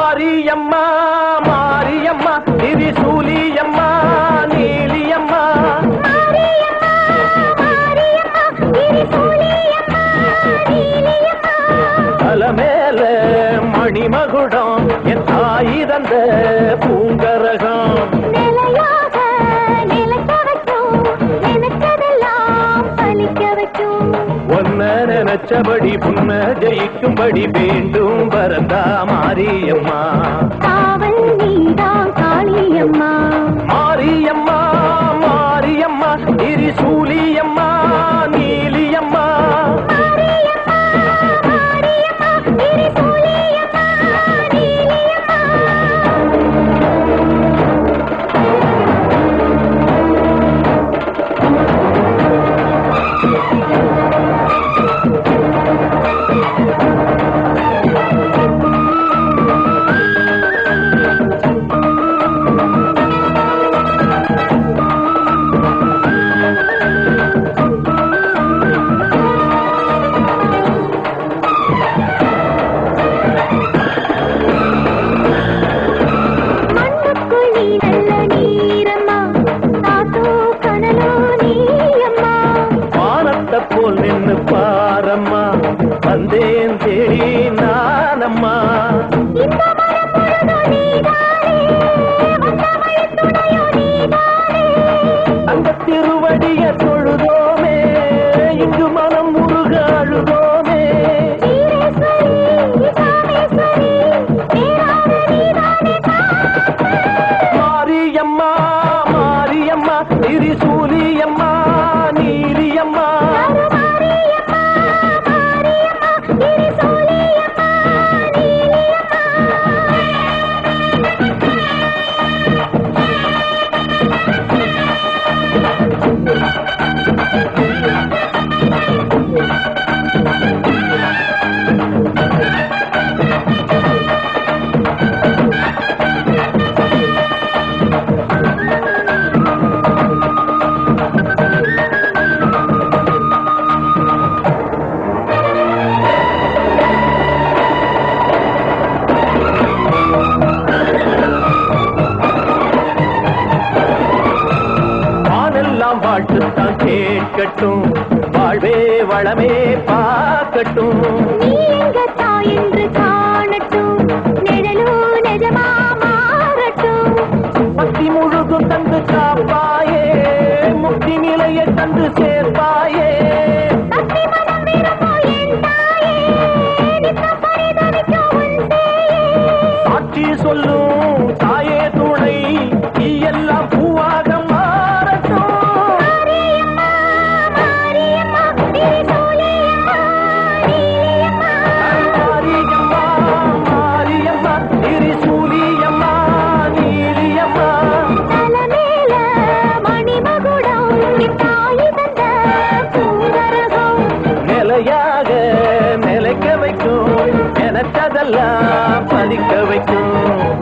மாரியம்மா மாரியம்மா திரிசூலியம்மா நீலியம்மா தலமேல மணிமகுடம் என் தாய் தந்த பூங்கரகம் நினைச்சபடி புன்ன ஜெயிக்கும்படி வேண்டும் வரந்தா மாரியம்மா காவல் நீதான் காளியம்மா மாரியம்மா மாரியம்மா திரிசூலியம்மா நீலியம்மா போல் நின்னு பாரம்மா வந்தேன் தேடி நானம்மா அந்த திருவடிய தொழுதோமே இங்கு மனம் முருக அழுதோமே மாரியம்மா மாரியம்மா திரிசூலியம்மா நீலியம்மா வாழ்த்துத்தான் கேட்கட்டும் வாழ்வே வளமே பார்க்கட்டும் என்று காணட்டும் நிழலோ நிஜமா மாறட்டும் பக்தி முழுதும் தந்து காப்பாயே முக்தி நிலையை தந்து சேர்ப்பாயே சாட்சி சொல்லும் தாயே துணை நீ எல்லாம் பூவாக நிலைக்க வைக்கும் எனக்கதெல்லாம் பலிக்க வைக்கும்